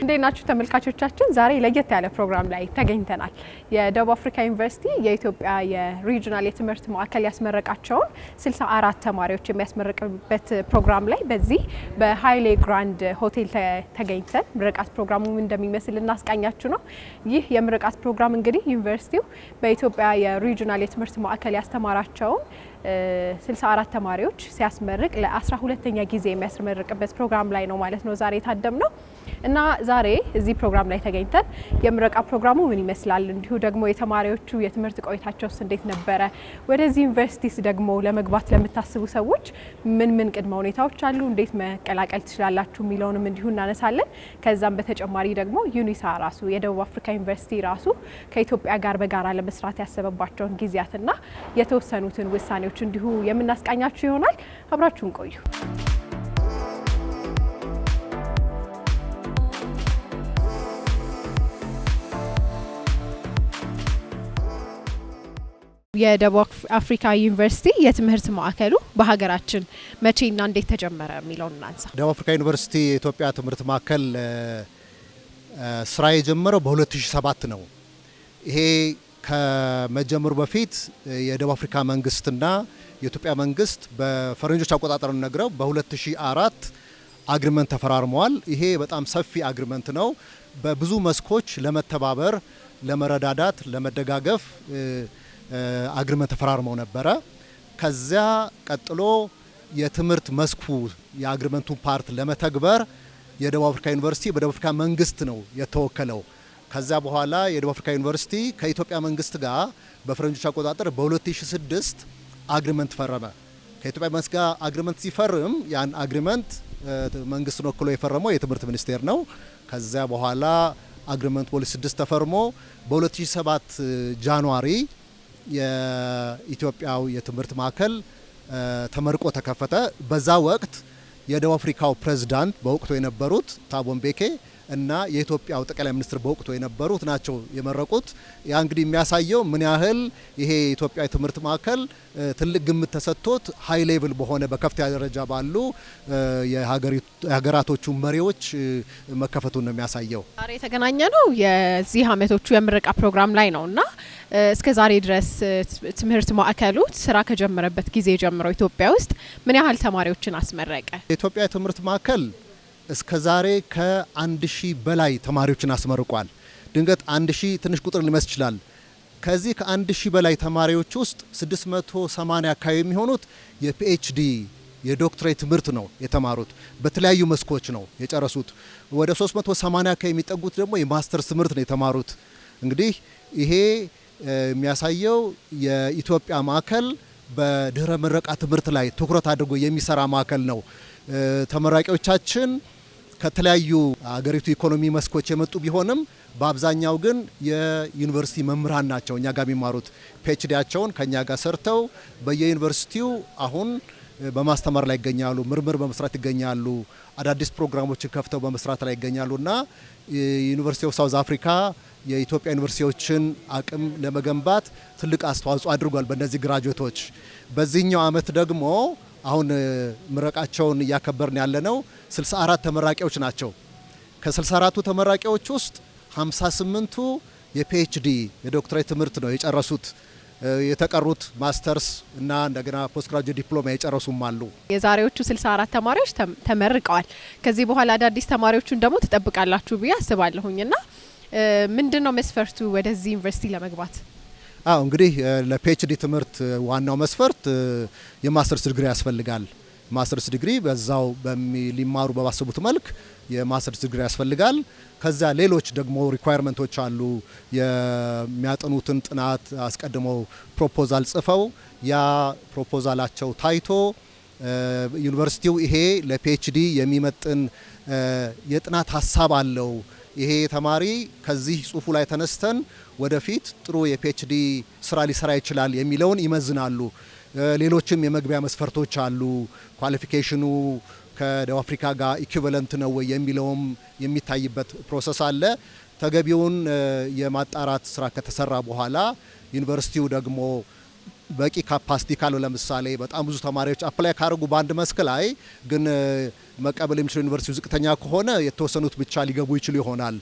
እንደናችሁ ተመልካቾቻችን ዛሬ ለየት ያለ ፕሮግራም ላይ ተገኝተናል። የደቡብ አፍሪካ ዩኒቨርሲቲ የኢትዮጵያ የሪጂናል የትምህርት ማዕከል ያስመረቃቸውን 64 ተማሪዎች የሚያስመርቅበት ፕሮግራም ላይ በዚህ በሃይሌ ግራንድ ሆቴል ተገኝተን ምርቃት ፕሮግራሙ እንደሚመስል እናስቃኛችሁ ነው። ይህ የምርቃት ፕሮግራም እንግዲህ ዩኒቨርሲቲው በኢትዮጵያ የሪጂናል የትምህርት ማዕከል ያስተማራቸውን 64 ተማሪዎች ሲያስመርቅ ለ12ኛ ጊዜ የሚያስመርቅበት ፕሮግራም ላይ ነው ማለት ነው ዛሬ ታደምነው እና ዛሬ እዚህ ፕሮግራም ላይ ተገኝተን የምረቃ ፕሮግራሙ ምን ይመስላል፣ እንዲሁ ደግሞ የተማሪዎቹ የትምህርት ቆይታቸውስ እንዴት ነበረ፣ ወደዚህ ዩኒቨርሲቲስ ደግሞ ለመግባት ለምታስቡ ሰዎች ምን ቅድመ ሁኔታዎች አሉ፣ እንዴት መቀላቀል ትችላላችሁ የሚለውንም እንዲሁ እናነሳለን። ከዛም በተጨማሪ ደግሞ ዩኒሳ ራሱ የደቡብ አፍሪካ ዩኒቨርሲቲ ራሱ ከኢትዮጵያ ጋር በጋራ ለመስራት ያሰበባቸውን ጊዜያትና የተወሰኑትን ውሳኔዎች እንዲሁ የምናስቃኛችሁ ይሆናል። አብራችሁን ቆዩ። የደቡብ አፍሪካ ዩኒቨርሲቲ የትምህርት ማዕከሉ በሀገራችን መቼና እንዴት ተጀመረ የሚለውን እናንሳ። ደቡብ አፍሪካ ዩኒቨርሲቲ የኢትዮጵያ ትምህርት ማዕከል ስራ የጀመረው በ2007 ነው። ይሄ ከመጀመሩ በፊት የደቡብ አፍሪካ መንግስትና የኢትዮጵያ መንግስት በፈረንጆች አቆጣጠር ነግረው በ2004 አግሪመንት ተፈራርመዋል። ይሄ በጣም ሰፊ አግሪመንት ነው። በብዙ መስኮች ለመተባበር፣ ለመረዳዳት፣ ለመደጋገፍ አግሪመንት ተፈራርመው ነበረ። ከዚያ ቀጥሎ የትምህርት መስኩ የአግሪመንቱን ፓርት ለመተግበር የደቡብ አፍሪካ ዩኒቨርሲቲ በደቡብ አፍሪካ መንግስት ነው የተወከለው። ከዛ በኋላ የደቡብ አፍሪካ ዩኒቨርሲቲ ከኢትዮጵያ መንግስት ጋር በፈረንጆች አቆጣጠር በ2006 አግሪመንት ፈረመ። ከኢትዮጵያ መንግስት ጋር አግሪመንት ሲፈርም ያን አግሪመንት መንግስትን ወክሎ የፈረመው የትምህርት ሚኒስቴር ነው። ከዛ በኋላ አግሪመንት በ2006 ተፈርሞ በ2007 ጃንዋሪ የኢትዮጵያው የትምህርት ማዕከል ተመርቆ ተከፈተ። በዛ ወቅት የደቡብ አፍሪካው ፕሬዝዳንት በወቅቱ የነበሩት ታቦ ምቤኪ እና የኢትዮጵያው ጠቅላይ ሚኒስትር በወቅቱ የነበሩት ናቸው የመረቁት። ያ እንግዲህ የሚያሳየው ምን ያህል ይሄ የኢትዮጵያ የትምህርት ማዕከል ትልቅ ግምት ተሰጥቶት ሃይ ሌቭል በሆነ በከፍተኛ ደረጃ ባሉ የሀገራቶቹ መሪዎች መከፈቱን ነው የሚያሳየው። ዛሬ የተገናኘ ነው የዚህ አመቶቹ የምረቃ ፕሮግራም ላይ ነውና እስከ ዛሬ ድረስ ትምህርት ማዕከሉ ስራ ከጀመረበት ጊዜ ጀምሮ ኢትዮጵያ ውስጥ ምን ያህል ተማሪዎችን አስመረቀ? የኢትዮጵያ የትምህርት ማዕከል እስከ ዛሬ ከ1000 በላይ ተማሪዎችን አስመርቋል። ድንገት 1000 ትንሽ ቁጥር ሊመስል ይችላል። ከዚህ ከ1000 በላይ ተማሪዎች ውስጥ 680 አካባቢ የሚሆኑት የፒኤችዲ የዶክትሬት ትምህርት ነው የተማሩት። በተለያዩ መስኮች ነው የጨረሱት። ወደ 380 አካባቢ የሚጠጉት ደግሞ የማስተርስ ትምህርት ነው የተማሩት። እንግዲህ ይሄ የሚያሳየው የኢትዮጵያ ማዕከል በድህረ ምረቃ ትምህርት ላይ ትኩረት አድርጎ የሚሰራ ማዕከል ነው። ተመራቂዎቻችን ከተለያዩ አገሪቱ ኢኮኖሚ መስኮች የመጡ ቢሆንም በአብዛኛው ግን የዩኒቨርሲቲ መምህራን ናቸው እኛ ጋር የሚማሩት። ፒኤችዲያቸውን ከኛ ጋር ሰርተው በየዩኒቨርሲቲው አሁን በማስተማር ላይ ይገኛሉ፣ ምርምር በመስራት ይገኛሉ፣ አዳዲስ ፕሮግራሞችን ከፍተው በመስራት ላይ ይገኛሉና ዩኒቨርሲቲ ኦፍ ሳውዝ አፍሪካ የኢትዮጵያ ዩኒቨርሲቲዎችን አቅም ለመገንባት ትልቅ አስተዋጽኦ አድርጓል በእነዚህ ግራጁዌቶች። በዚህኛው አመት ደግሞ አሁን ምረቃቸውን እያከበርን ያለነው 64 ተመራቂዎች ናቸው። ከ64ቱ ተመራቂዎች ውስጥ 58ቱ የፒኤችዲ የዶክትሬት ትምህርት ነው የጨረሱት። የተቀሩት ማስተርስ እና እንደገና ፖስት ግራጁዌት ዲፕሎማ የጨረሱም አሉ። የዛሬዎቹ 64 ተማሪዎች ተመርቀዋል። ከዚህ በኋላ አዳዲስ ተማሪዎቹን ደግሞ ትጠብቃላችሁ ብዬ አስባለሁኝና ምንድነው መስፈርቱ ወደዚህ ዩኒቨርሲቲ ለመግባት? እንግዲህ ለፒኤችዲ ትምህርት ዋናው መስፈርት የማስተርስ ዲግሪ ያስፈልጋል። ማስተርስ ዲግሪ በዛው ሊማሩ በባሰቡት መልክ የማስተርስ ዲግሪ ያስፈልጋል። ከዛ ሌሎች ደግሞ ሪኳየርመንቶች አሉ። የሚያጠኑትን ጥናት አስቀድመው ፕሮፖዛል ጽፈው ያ ፕሮፖዛላቸው ታይቶ ዩኒቨርሲቲው ይሄ ለፒኤችዲ የሚመጥን የጥናት ሀሳብ አለው፣ ይሄ ተማሪ ከዚህ ጽሁፉ ላይ ተነስተን ወደፊት ጥሩ የፒኤችዲ ስራ ሊሰራ ይችላል የሚለውን ይመዝናሉ። ሌሎችም የመግቢያ መስፈርቶች አሉ። ኳሊፊኬሽኑ ከደቡብ አፍሪካ ጋር ኢኩቫለንት ነው ወይ የሚለውም የሚታይበት ፕሮሰስ አለ። ተገቢውን የማጣራት ስራ ከተሰራ በኋላ ዩኒቨርሲቲው ደግሞ በቂ ካፓሲቲ ካለው ለምሳሌ በጣም ብዙ ተማሪዎች አፕላይ ካደረጉ በአንድ መስክ ላይ ግን መቀበል የሚችለው ዩኒቨርሲቲው ዝቅተኛ ከሆነ የተወሰኑት ብቻ ሊገቡ ይችሉ ይሆናል።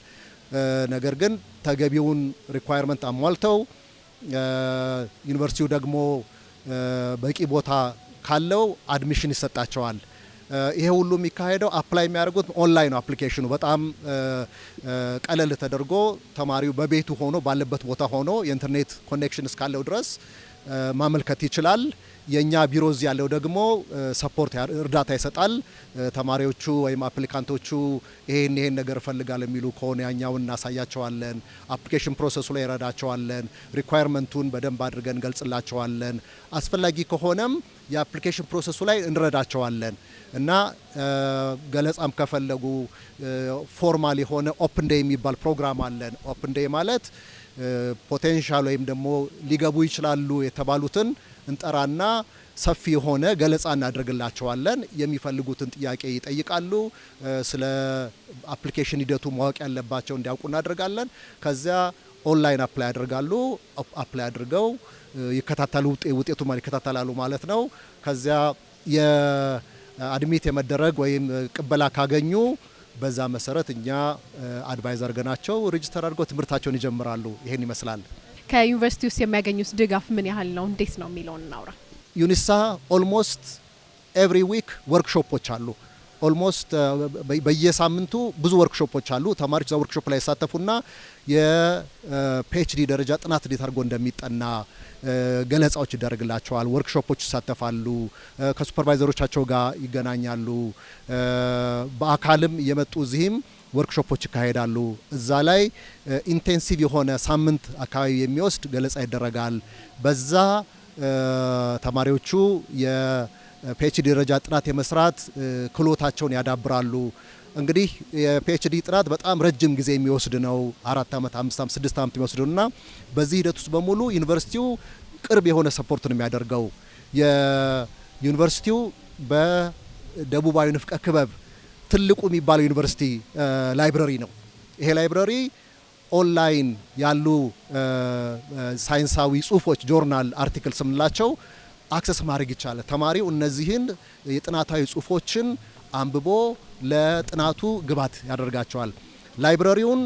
ነገር ግን ተገቢውን ሪኳየርመንት አሟልተው ዩኒቨርሲቲው ደግሞ በቂ ቦታ ካለው አድሚሽን ይሰጣቸዋል። ይሄ ሁሉ የሚካሄደው አፕላይ የሚያደርጉት ኦንላይን ነው። አፕሊኬሽኑ በጣም ቀለል ተደርጎ ተማሪው በቤቱ ሆኖ ባለበት ቦታ ሆኖ የኢንተርኔት ኮኔክሽን እስካለው ድረስ ማመልከት ይችላል። የኛ ቢሮ እዚህ ያለው ደግሞ ሰፖርት እርዳታ ይሰጣል። ተማሪዎቹ ወይም አፕሊካንቶቹ ይሄን ነገር እፈልጋለሁ የሚሉ ከሆነ ያኛውን እናሳያቸዋለን። አፕሊኬሽን ፕሮሰሱ ላይ ይረዳቸዋለን። ሪኳየርመንቱን በደንብ አድርገን እንገልጽላቸዋለን። አስፈላጊ ከሆነም የአፕሊኬሽን ፕሮሰሱ ላይ እንረዳቸዋለን እና ገለጻም ከፈለጉ ፎርማል የሆነ ኦፕን ዴይ የሚባል ፕሮግራም አለን። ኦፕን ዴይ ማለት ፖቴንሻል ወይም ደግሞ ሊገቡ ይችላሉ የተባሉትን እንጠራና ሰፊ የሆነ ገለጻ እናደርግላቸዋለን። የሚፈልጉትን ጥያቄ ይጠይቃሉ። ስለ አፕሊኬሽን ሂደቱ ማወቅ ያለባቸው እንዲያውቁ እናደርጋለን። ከዚያ ኦንላይን አፕላይ ያደርጋሉ። አፕላይ አድርገው ይከታተሉ፣ ውጤቱ ይከታተላሉ ማለት ነው። ከዚያ የአድሚት የመደረግ ወይም ቅበላ ካገኙ በዛ መሰረት እኛ አድቫይዝ አድርገናቸው ሬጅስተር አድርገው ትምህርታቸውን ይጀምራሉ። ይሄን ይመስላል። ከዩኒቨርሲቲ ውስጥ የሚያገኙት ድጋፍ ምን ያህል ነው? እንዴት ነው የሚለውን እናውራ። ዩኒሳ ኦልሞስት ኤቭሪ ዊክ ወርክሾፖች አሉ። ኦልሞስት በየሳምንቱ ብዙ ወርክሾፖች አሉ። ተማሪዎች እዛ ወርክሾፕ ላይ ይሳተፉና የፒኤችዲ ደረጃ ጥናት እንዴት አድርጎ እንደሚጠና ገለጻዎች ይደረግላቸዋል። ወርክሾፖች ይሳተፋሉ። ከሱፐርቫይዘሮቻቸው ጋር ይገናኛሉ። በአካልም እየመጡ እዚህም ወርክሾፖች ይካሄዳሉ። እዛ ላይ ኢንቴንሲቭ የሆነ ሳምንት አካባቢ የሚወስድ ገለጻ ይደረጋል። በዛ ተማሪዎቹ የፒኤችዲ ደረጃ ጥናት የመስራት ክህሎታቸውን ያዳብራሉ። እንግዲህ የፒኤችዲ ጥናት በጣም ረጅም ጊዜ የሚወስድ ነው። 4 ዓመት፣ 5 ዓመት፣ 6 ዓመት የሚወስድና በዚህ ሂደት ውስጥ በሙሉ ዩኒቨርሲቲው ቅርብ የሆነ ሰፖርት ነው የሚያደርገው። የዩኒቨርሲቲው በደቡባዊ ንፍቀ ክበብ ትልቁ የሚባለው ዩኒቨርሲቲ ላይብረሪ ነው። ይሄ ላይብረሪ ኦንላይን ያሉ ሳይንሳዊ ጽሁፎች፣ ጆርናል አርቲክልስ የምንላቸው አክሰስ ማድረግ ይቻላል። ተማሪው እነዚህን የጥናታዊ ጽሁፎችን አንብቦ ለጥናቱ ግባት ያደርጋቸዋል። ላይብረሪውን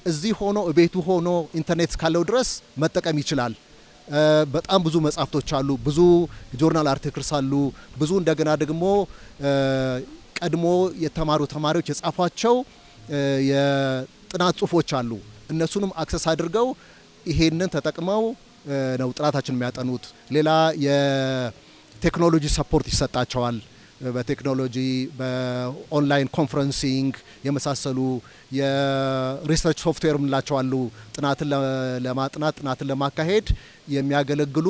እዚህ ሆኖ ቤቱ ሆኖ ኢንተርኔት ካለው ድረስ መጠቀም ይችላል። በጣም ብዙ መጻሕፍቶች አሉ፣ ብዙ ጆርናል አርቲክልስ አሉ፣ ብዙ እንደገና ደግሞ ቀድሞ የተማሩ ተማሪዎች የጻፏቸው የጥናት ጽሁፎች አሉ። እነሱንም አክሰስ አድርገው ይሄንን ተጠቅመው ነው ጥናታችን የሚያጠኑት። ሌላ የቴክኖሎጂ ሰፖርት ይሰጣቸዋል። በቴክኖሎጂ በኦንላይን ኮንፈረንሲንግ የመሳሰሉ የሪሰርች ሶፍትዌር የምንላቸው አሉ። ጥናትን ለማጥናት ጥናትን ለማካሄድ የሚያገለግሉ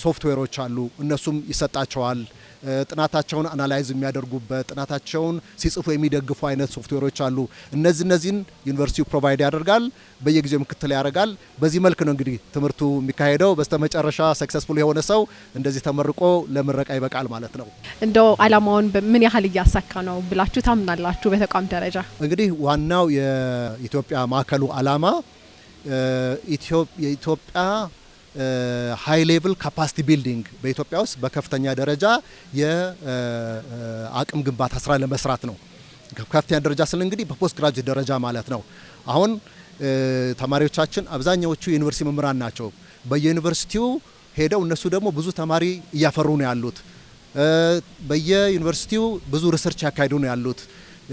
ሶፍትዌሮች አሉ። እነሱም ይሰጣቸዋል። ጥናታቸውን አናላይዝ የሚያደርጉበት ጥናታቸውን ሲጽፉ የሚደግፉ አይነት ሶፍትዌሮች አሉ። እነዚህን ዩኒቨርሲቲው ፕሮቫይድ ያደርጋል። በየጊዜው ምክትል ያደርጋል። በዚህ መልክ ነው እንግዲህ ትምህርቱ የሚካሄደው። በስተመጨረሻ ሰክሰስፉል የሆነ ሰው እንደዚህ ተመርቆ ለምረቃ ይበቃል ማለት ነው። እንደው አላማውን ምን ያህል እያሳካ ነው ብላችሁ ታምናላችሁ? በተቋም ደረጃ እንግዲህ ዋናው የኢትዮጵያ ማዕከሉ አላማ የኢትዮጵያ ሃይ ሌቭል ካፓሲቲ ቢልዲንግ በኢትዮጵያ ውስጥ በከፍተኛ ደረጃ የአቅም ግንባታ ስራ ለመስራት ነው። ከፍተኛ ደረጃ ስለ እንግዲህ በፖስት ግራጁዌት ደረጃ ማለት ነው። አሁን ተማሪዎቻችን አብዛኛዎቹ የዩኒቨርሲቲ መምህራን ናቸው። በየዩኒቨርሲቲው ሄደው እነሱ ደግሞ ብዙ ተማሪ እያፈሩ ነው ያሉት። በየዩኒቨርሲቲው ብዙ ሪሰርች ያካሂዱ ነው ያሉት።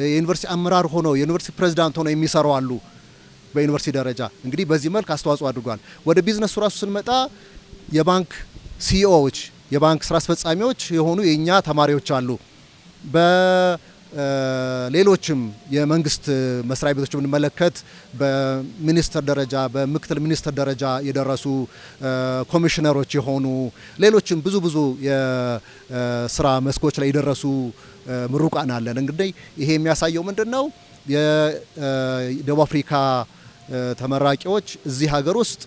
የዩኒቨርሲቲ አመራር ሆነው የዩኒቨርሲቲ ፕሬዝዳንት ሆነው የሚሰሩ አሉ። በዩኒቨርሲቲ ደረጃ እንግዲህ በዚህ መልክ አስተዋጽኦ አድርጓል። ወደ ቢዝነሱ ራሱ ስንመጣ የባንክ ሲኢኦዎች፣ የባንክ ስራ አስፈጻሚዎች የሆኑ የኛ ተማሪዎች አሉ። በሌሎችም የመንግስት መስሪያ ቤቶች ብንመለከት በሚኒስትር ደረጃ በምክትል ሚኒስትር ደረጃ የደረሱ ኮሚሽነሮች የሆኑ ሌሎችም ብዙ የስራ መስኮች ላይ የደረሱ ምሩቃን አለን። እንግዲህ ይሄ የሚያሳየው ምንድነው? የደቡብ አፍሪካ ተመራቂዎች እዚህ ሀገር ውስጥ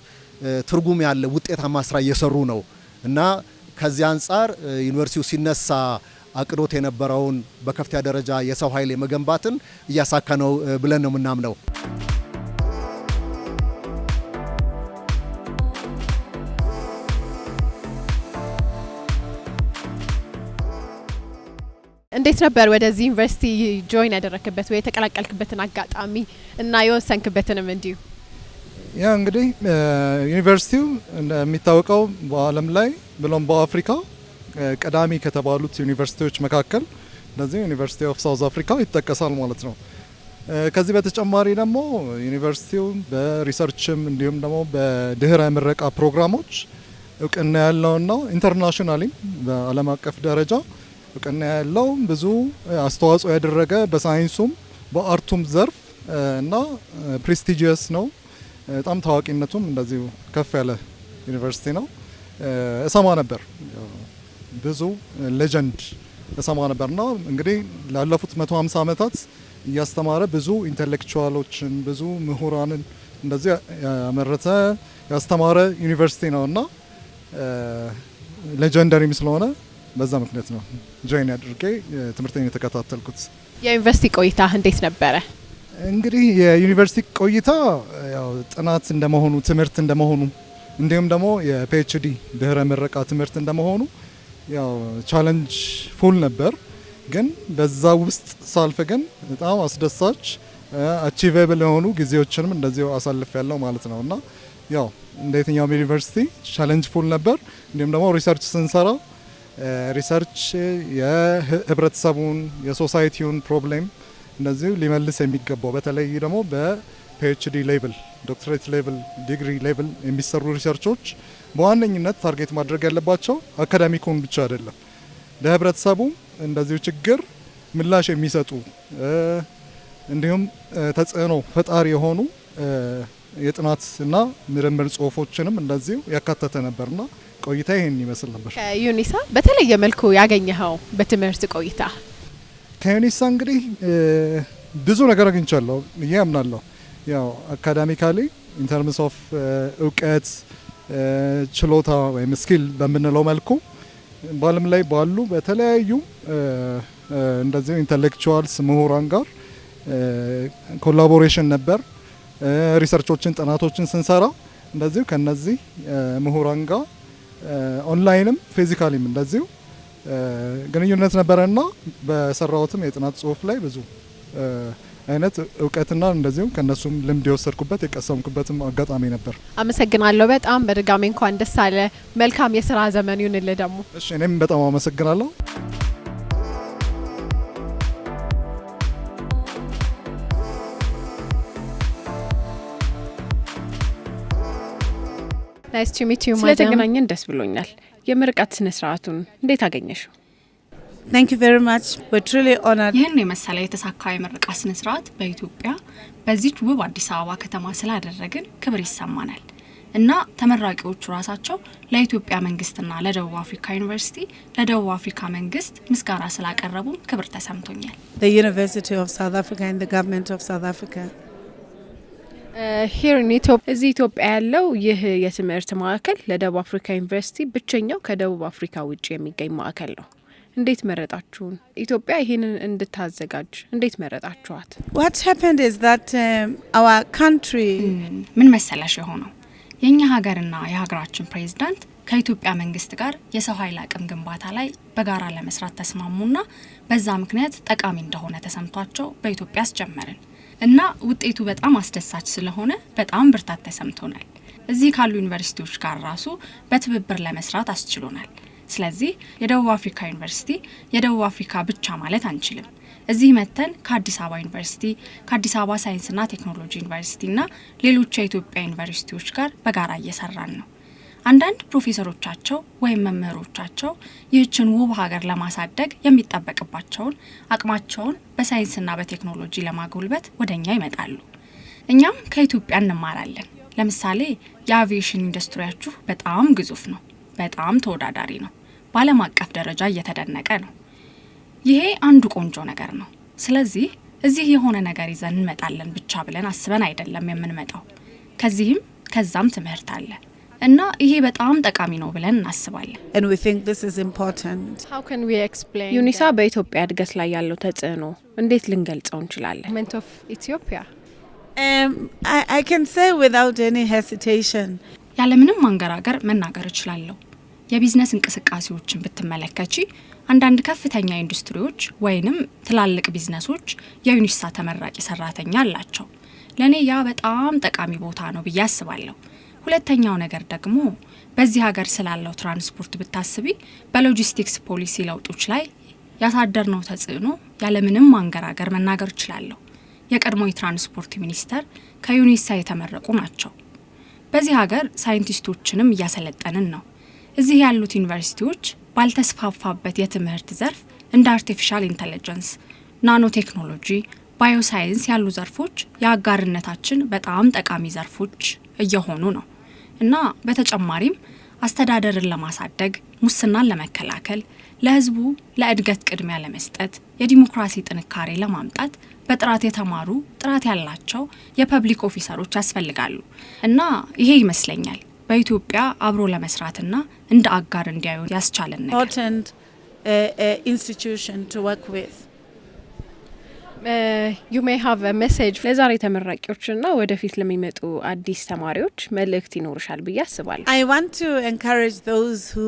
ትርጉም ያለ ውጤታማ ስራ እየሰሩ ነው እና ከዚህ አንጻር ዩኒቨርሲቲው ሲነሳ አቅዶት የነበረውን በከፍተኛ ደረጃ የሰው ኃይል የመገንባትን እያሳካ ነው ብለን ነው የምናምነው። እንዴት ነበር ወደዚህ ዩኒቨርሲቲ ጆይን ያደረክበት ወይ የተቀላቀልክበትን አጋጣሚ እና የወሰንክበትንም እንዲሁ? ያ እንግዲህ ዩኒቨርሲቲው እንደሚታወቀው በዓለም ላይ ብሎም በአፍሪካ ቀዳሚ ከተባሉት ዩኒቨርሲቲዎች መካከል እንደዚህ ዩኒቨርሲቲ ኦፍ ሳውዝ አፍሪካ ይጠቀሳል ማለት ነው። ከዚህ በተጨማሪ ደግሞ ዩኒቨርሲቲው በሪሰርችም እንዲሁም ደግሞ በድህረ ምረቃ ፕሮግራሞች እውቅና ያለውና ኢንተርናሽናሊ በዓለም አቀፍ ደረጃ እውቅና ያለው ብዙ አስተዋጽኦ ያደረገ በሳይንሱም በአርቱም ዘርፍ እና ፕሬስቲጂየስ ነው። በጣም ታዋቂነቱም እንደዚሁ ከፍ ያለ ዩኒቨርሲቲ ነው። እሰማ ነበር ብዙ ሌጀንድ እሰማ ነበርና እንግዲህ ላለፉት 150 ዓመታት እያስተማረ ብዙ ኢንተሌክቹዋሎችን ብዙ ምሁራንን እንደዚህ ያመረተ ያስተማረ ዩኒቨርሲቲ ነውና ሌጀንደሪም ስለሆነ በዛ ምክንያት ነው ጆይን አድርጌ ትምህርቴን የተከታተልኩት። የዩኒቨርሲቲ ቆይታ እንዴት ነበረ? እንግዲህ የዩኒቨርሲቲ ቆይታ ያው ጥናት እንደመሆኑ ትምህርት እንደመሆኑ እንዲሁም ደግሞ የፒኤችዲ ድህረ ምረቃ ትምህርት እንደመሆኑ ያው ቻሌንጅ ፉል ነበር። ግን በዛ ውስጥ ሳልፍ ግን በጣም አስደሳች አቺቬብል የሆኑ ጊዜዎችንም እንደዚሁ አሳልፍ ያለው ማለት ነው እና ያው እንደ የትኛውም ዩኒቨርሲቲ ቻሌንጅ ፉል ነበር። እንዲሁም ደግሞ ሪሰርች ስንሰራ ሪሰርች የህብረተሰቡን የሶሳይቲውን ፕሮብሌም እንደዚሁ ሊመልስ የሚገባው በተለይ ደግሞ በፒኤችዲ ሌቭል ዶክትሬት ሌቭል ዲግሪ ሌቭል የሚሰሩ ሪሰርቾች በዋነኝነት ታርጌት ማድረግ ያለባቸው አካዳሚኩን ብቻ አይደለም፣ ለህብረተሰቡ እንደዚሁ ችግር ምላሽ የሚሰጡ እንዲሁም ተጽዕኖ ፈጣሪ የሆኑ የጥናትና ምርምር ጽሁፎችንም እንደዚሁ ያካተተ ነበርና ቆይታ ይሄን ይመስል ነበር። ከዩኒሳ በተለየ መልኩ ያገኘኸው በትምህርት ቆይታ? ከዩኒሳ እንግዲህ ብዙ ነገር አግኝቻለሁ ብዬ አምናለሁ። ያው አካዳሚካሊ ኢን ተርምስ ኦፍ እውቀት ችሎታ ወይም ስኪል በምንለው መልኩ በዓለም ላይ ባሉ በተለያዩ እንደዚህ ኢንተሌክቹዋልስ ምሁራን ጋር ኮላቦሬሽን ነበር። ሪሰርቾችን ጥናቶችን ስንሰራ እንደዚሁ ከነዚህ ምሁራን ጋር ኦንላይንም ፊዚካሊም እንደዚሁ ግንኙነት ነበረና በሰራውትም የጥናት ጽሁፍ ላይ ብዙ አይነት እውቀትና እንደዚሁ ከነሱም ልምድ የወሰድኩበት የቀሰምኩበትም አጋጣሚ ነበር። አመሰግናለሁ በጣም በድጋሚ እንኳን ደስ አለ። መልካም የስራ ዘመን ይሁንልህ ደግሞ። እሺ እኔም በጣም አመሰግናለሁ። ናይስ ቱ ሚት ዩ። ስለተገናኘን ደስ ብሎኛል። የምርቃት ስነ ስርዓቱን እንዴት አገኘሽው? Thank you very much. We're truly honored. ይህን የመሰለ የተሳካ የምረቃ ስነ ስርዓት በኢትዮጵያ በዚች ውብ አዲስ አበባ ከተማ ስላደረግን ክብር ይሰማናል እና ተመራቂዎቹ ራሳቸው ለኢትዮጵያ መንግስትና ለደቡብ አፍሪካ ዩኒቨርሲቲ ለደቡብ አፍሪካ መንግስት ምስጋና ስላቀረቡ ክብር ተሰምቶኛል። The University of South Africa and the government of South Africa. ሂር ኢን ኢትዮጵያ እዚህ ኢትዮጵያ ያለው ይህ የትምህርት ማዕከል ለደቡብ አፍሪካ ዩኒቨርሲቲ ብቸኛው ከደቡብ አፍሪካ ውጭ የሚገኝ ማዕከል ነው። እንዴት መረጣችሁን? ኢትዮጵያ ይሄንን እንድታዘጋጅ እንዴት መረጣችኋት? What happened is that our country ምን መሰለሽ የሆነው የኛ ሀገርና የሀገራችን ፕሬዝዳንት ከኢትዮጵያ መንግስት ጋር የሰው ኃይል አቅም ግንባታ ላይ በጋራ ለመስራት ተስማሙና በዛ ምክንያት ጠቃሚ እንደሆነ ተሰምቷቸው በኢትዮጵያ አስጀመርን እና ውጤቱ በጣም አስደሳች ስለሆነ በጣም ብርታት ተሰምቶናል። እዚህ ካሉ ዩኒቨርሲቲዎች ጋር ራሱ በትብብር ለመስራት አስችሎናል። ስለዚህ የደቡብ አፍሪካ ዩኒቨርሲቲ የደቡብ አፍሪካ ብቻ ማለት አንችልም። እዚህ መተን ከአዲስ አበባ ዩኒቨርሲቲ ከአዲስ አበባ ሳይንስና ቴክኖሎጂ ዩኒቨርሲቲና ሌሎች የኢትዮጵያ ዩኒቨርሲቲዎች ጋር በጋራ እየሰራን ነው። አንዳንድ ፕሮፌሰሮቻቸው ወይም መምህሮቻቸው ይህችን ውብ ሀገር ለማሳደግ የሚጠበቅባቸውን አቅማቸውን በሳይንስና በቴክኖሎጂ ለማጎልበት ወደኛ ይመጣሉ። እኛም ከኢትዮጵያ እንማራለን። ለምሳሌ የአቪዬሽን ኢንዱስትሪያችሁ በጣም ግዙፍ ነው፣ በጣም ተወዳዳሪ ነው፣ በዓለም አቀፍ ደረጃ እየተደነቀ ነው። ይሄ አንዱ ቆንጆ ነገር ነው። ስለዚህ እዚህ የሆነ ነገር ይዘን እንመጣለን ብቻ ብለን አስበን አይደለም የምንመጣው። ከዚህም ከዛም ትምህርት አለ እና ይሄ በጣም ጠቃሚ ነው ብለን እናስባለን። and we think this is important. How can we explain ዩኒሳ በኢትዮጵያ እድገት ላይ ያለው ተጽዕኖ እንዴት ልንገልጸው እንችላለን? movement of Ethiopia? I can say without any hesitation. ያለምንም ማንገራገር መናገር እችላለሁ። የቢዝነስ እንቅስቃሴዎችን ብትመለከቺ አንዳንድ ከፍተኛ ኢንዱስትሪዎች ወይንም ትላልቅ ቢዝነሶች የዩኒሳ ተመራቂ ሰራተኛ አላቸው። ለኔ ያ በጣም ጠቃሚ ቦታ ነው ብዬ አስባለሁ። ሁለተኛው ነገር ደግሞ በዚህ ሀገር ስላለው ትራንስፖርት ብታስቢ በሎጂስቲክስ ፖሊሲ ለውጦች ላይ ያሳደርነው ተጽዕኖ ያለምንም ማንገራገር መናገር እችላለሁ። የቀድሞ የትራንስፖርት ሚኒስተር ከዩኒሳ የተመረቁ ናቸው። በዚህ ሀገር ሳይንቲስቶችንም እያሰለጠንን ነው። እዚህ ያሉት ዩኒቨርሲቲዎች ባልተስፋፋበት የትምህርት ዘርፍ እንደ አርቲፊሻል ኢንተለጀንስ፣ ናኖ ቴክኖሎጂ፣ ባዮሳይንስ ያሉ ዘርፎች የአጋርነታችን በጣም ጠቃሚ ዘርፎች እየሆኑ ነው እና በተጨማሪም አስተዳደርን ለማሳደግ፣ ሙስናን ለመከላከል፣ ለህዝቡ ለእድገት ቅድሚያ ለመስጠት፣ የዲሞክራሲ ጥንካሬ ለማምጣት በጥራት የተማሩ ጥራት ያላቸው የፐብሊክ ኦፊሰሮች ያስፈልጋሉ እና ይሄ ይመስለኛል በኢትዮጵያ አብሮ ለመስራትና እንደ አጋር እንዲያዩ ያስቻለን ነገር። Important institution to work with. you may have a message ለዛሬ ተመራቂዎችና ወደፊት ለሚመጡ አዲስ ተማሪዎች መልእክት ይኖርሻል ብዬ አስባለሁ። I want to encourage those who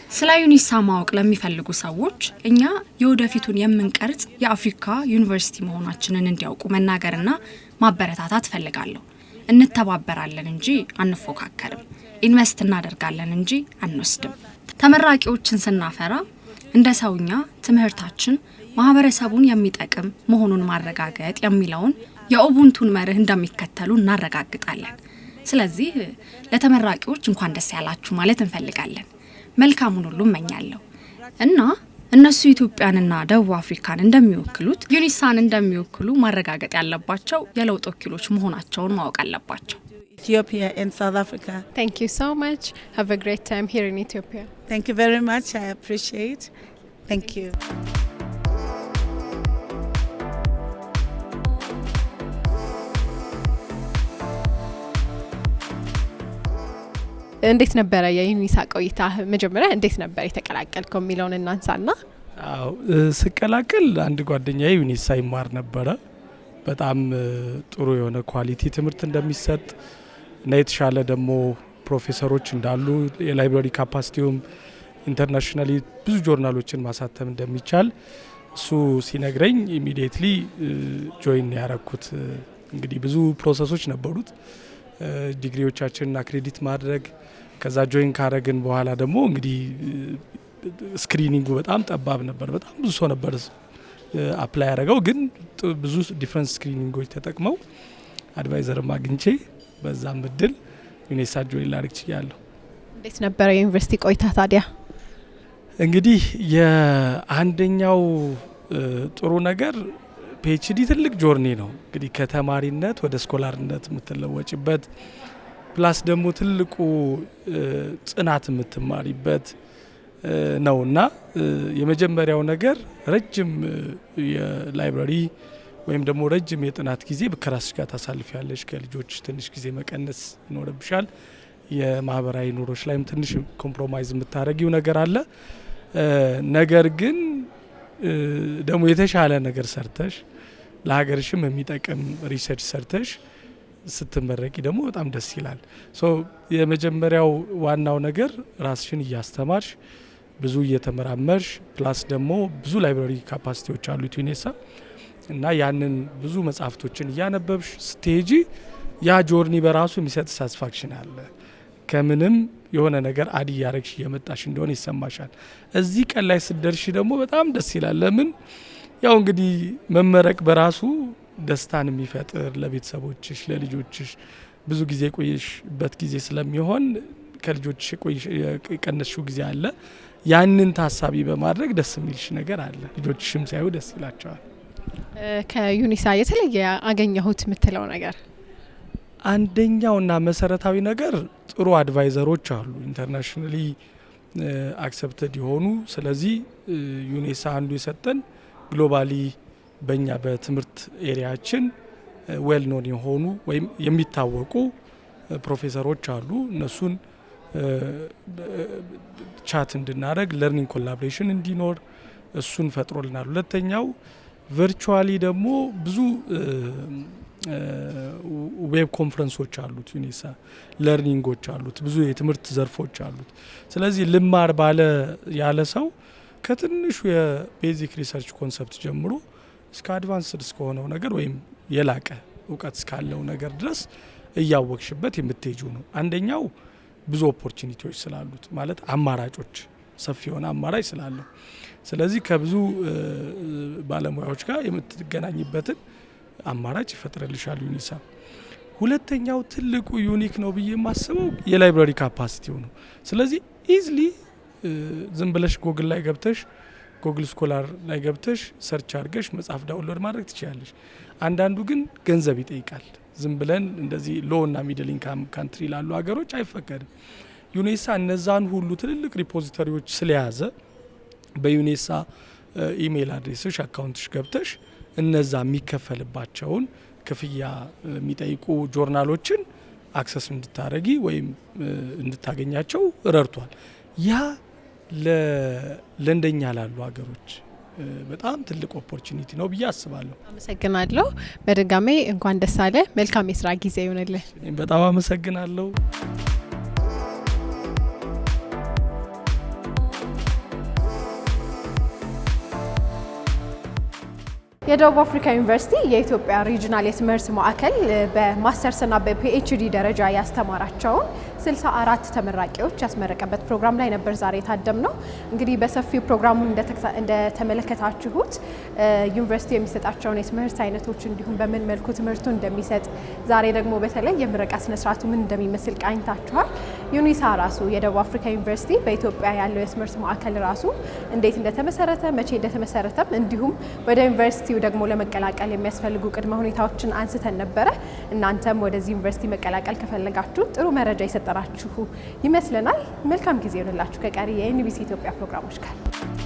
ስለ ዩኒሳ ማወቅ ለሚፈልጉ ሰዎች እኛ የወደፊቱን የምንቀርጽ የአፍሪካ ዩኒቨርሲቲ መሆናችንን እንዲያውቁ መናገርና ማበረታታት ፈልጋለሁ። እንተባበራለን እንጂ አንፎካከርም። ኢንቨስት እናደርጋለን እንጂ አንወስድም። ተመራቂዎችን ስናፈራ እንደ ሰውኛ ትምህርታችን ማህበረሰቡን የሚጠቅም መሆኑን ማረጋገጥ የሚለውን የኡቡንቱን መርህ እንደሚከተሉ እናረጋግጣለን። ስለዚህ ለተመራቂዎች እንኳን ደስ ያላችሁ ማለት እንፈልጋለን። መልካሙን ሁሉ እመኛለሁ እና እነሱ ኢትዮጵያንና ደቡብ አፍሪካን እንደሚወክሉት ዩኒሳን እንደሚወክሉ ማረጋገጥ ያለባቸው የለውጥ ወኪሎች መሆናቸውን ማወቅ አለባቸው። Ethiopia and South Africa. Thank you so much. Have a great time here in Ethiopia. Thank you very much. I appreciate. Thank you. እንዴት ነበረ የዩኒሳ ቆይታ? መጀመሪያ እንዴት ነበር የተቀላቀልከው የሚለውን እናንሳና። አው ስቀላቀል አንድ ጓደኛዬ ዩኒሳ ይማር ነበረ። በጣም ጥሩ የሆነ ኳሊቲ ትምህርት እንደሚሰጥ እና የተሻለ ደግሞ ፕሮፌሰሮች እንዳሉ የላይብራሪ ካፓሲቲውም ኢንተርናሽናሊ ብዙ ጆርናሎችን ማሳተም እንደሚቻል እሱ ሲነግረኝ ኢሚዲየትሊ ጆይን ያረኩት። እንግዲህ ብዙ ፕሮሰሶች ነበሩት ዲግሪዎቻችንን አክሬዲት ማድረግ። ከዛ ጆይን ካረግን በኋላ ደግሞ እንግዲህ ስክሪኒንጉ በጣም ጠባብ ነበር። በጣም ብዙ ሰው ነበር አፕላይ ያደረገው፣ ግን ብዙ ዲፍረንት ስክሪኒንጎች ተጠቅመው አድቫይዘርም አግኝቼ በዛም እድል ዩኒሳ ጆይን ላደርግ ችያለሁ። እንዴት ነበረ የዩኒቨርሲቲ ቆይታ ታዲያ? እንግዲህ የአንደኛው ጥሩ ነገር ፒኤችዲ ትልቅ ጆርኒ ነው። እንግዲህ ከተማሪነት ወደ ስኮላርነት የምትለወጭበት ፕላስ ደግሞ ትልቁ ጽናት የምትማሪበት ነውና የመጀመሪያው ነገር ረጅም የላይብራሪ ወይም ደግሞ ረጅም የጥናት ጊዜ በከራስሽ ጋር ታሳልፊያለሽ። ከልጆች ትንሽ ጊዜ መቀነስ ይኖርብሻል። የማህበራዊ ኑሮች ላይም ትንሽ ኮምፕሮማይዝ የምታረጊው ነገር አለ። ነገር ግን ደግሞ የተሻለ ነገር ሰርተሽ ለሀገርሽም የሚጠቅም ሪሰርች ሰርተሽ ስትመረቂ ደግሞ በጣም ደስ ይላል። ሶ የመጀመሪያው ዋናው ነገር ራስሽን እያስተማርሽ ብዙ እየተመራመርሽ ፕላስ ደግሞ ብዙ ላይብራሪ ካፓሲቲዎች አሉት ዩኒሳ እና ያንን ብዙ መጽሐፍቶችን እያነበብሽ ስትሄጂ ያ ጆርኒ በራሱ የሚሰጥ ሳቲስፋክሽን አለ። ከምንም የሆነ ነገር አዲ ያረግሽ እየመጣሽ እንደሆነ ይሰማሻል። እዚህ ቀን ላይ ስትደርሺ ደግሞ በጣም ደስ ይላል። ለምን ያው እንግዲህ መመረቅ በራሱ ደስታን የሚፈጥር ለቤተሰቦችሽ ለልጆችሽ ብዙ ጊዜ ቆየሽበት ጊዜ ስለሚሆን ከልጆችሽ የቀነስሽው ጊዜ አለ። ያንን ታሳቢ በማድረግ ደስ የሚልሽ ነገር አለ። ልጆችሽም ሳይው ደስ ይላቸዋል። ከዩኒሳ የተለየ አገኘሁት የምትለው ነገር? አንደኛውና መሰረታዊ ነገር ጥሩ አድቫይዘሮች አሉ ኢንተርናሽናሊ አክሰፕትድ የሆኑ። ስለዚህ ዩኒሳ አንዱ የሰጠን ግሎባሊ በእኛ በትምህርት ኤሪያችን ዌል ኖን የሆኑ ወይም የሚታወቁ ፕሮፌሰሮች አሉ። እነሱን ቻት እንድናደረግ ለርኒንግ ኮላቦሬሽን እንዲኖር እሱን ፈጥሮልናል። ሁለተኛው ቨርቹዋሊ ደግሞ ብዙ ዌብ ኮንፈረንሶች አሉት ዩኒሳ፣ ለርኒንጎች አሉት፣ ብዙ የትምህርት ዘርፎች አሉት። ስለዚህ ልማር ባለ ያለ ሰው ከትንሹ የቤዚክ ሪሰርች ኮንሰፕት ጀምሮ እስከ አድቫንስድ እስከሆነው ነገር ወይም የላቀ እውቀት እስካለው ነገር ድረስ እያወቅሽበት የምትሄጂው ነው። አንደኛው ብዙ ኦፖርቹኒቲዎች ስላሉት ማለት አማራጮች ሰፊ የሆነ አማራጭ ስላለው፣ ስለዚህ ከብዙ ባለሙያዎች ጋር የምትገናኝበትን አማራጭ ይፈጥርልሻል ዩኒሳ። ሁለተኛው ትልቁ ዩኒክ ነው ብዬ የማስበው የላይብራሪ ካፓሲቲው ነው። ስለዚህ ኢዝሊ ዝም ብለሽ ጎግል ላይ ገብተሽ ጎግል ስኮላር ላይ ገብተሽ ሰርች አድርገሽ መጽሐፍ ዳውንሎድ ማድረግ ትችላለሽ። አንዳንዱ ግን ገንዘብ ይጠይቃል። ዝም ብለን እንደዚህ ሎ እና ሚድል ኢንካም ካንትሪ ላሉ ሀገሮች አይፈቀድም። ዩኔሳ እነዛን ሁሉ ትልልቅ ሪፖዚተሪዎች ስለያዘ በዩኔሳ ኢሜይል አድሬስሽ አካውንትሽ ገብተሽ እነዛ የሚከፈልባቸውን ክፍያ የሚጠይቁ ጆርናሎችን አክሰስ እንድታረጊ ወይም እንድታገኛቸው ረድቷል። ያ ለእንደኛ ላሉ ሀገሮች በጣም ትልቅ ኦፖርቹኒቲ ነው ብዬ አስባለሁ። አመሰግናለሁ። በድጋሜ እንኳን ደስ አለ። መልካም የስራ ጊዜ ይሆንልህ። በጣም አመሰግናለሁ። የደቡብ አፍሪካ ዩኒቨርሲቲ የኢትዮጵያ ሪጅናል የትምህርት ማዕከል በማስተርስና በፒኤችዲ ደረጃ ያስተማራቸውን 64 ተመራቂዎች ያስመረቀበት ፕሮግራም ላይ ነበር ዛሬ የታደም ነው። እንግዲህ በሰፊው ፕሮግራሙን እንደተመለከታችሁት ዩኒቨርሲቲ የሚሰጣቸውን የትምህርት አይነቶች እንዲሁም በምን መልኩ ትምህርቱ እንደሚሰጥ ዛሬ ደግሞ በተለይ የምረቃ ስነስርዓቱ ምን እንደሚመስል ቃኝታችኋል። ዩኒሳ ራሱ የደቡብ አፍሪካ ዩኒቨርሲቲ በኢትዮጵያ ያለው የትምህርት ማዕከል ራሱ እንዴት እንደተመሰረተ መቼ እንደተመሰረተም እንዲሁም ወደ ዩኒቨርሲቲው ደግሞ ለመቀላቀል የሚያስፈልጉ ቅድመ ሁኔታዎችን አንስተን ነበረ። እናንተም ወደዚህ ዩኒቨርሲቲ መቀላቀል ከፈለጋችሁ ጥሩ መረጃ የሰጠናችሁ ይመስለናል። መልካም ጊዜ ይሁንላችሁ ከቀሪ የኤንቢሲ ኢትዮጵያ ፕሮግራሞች ጋር።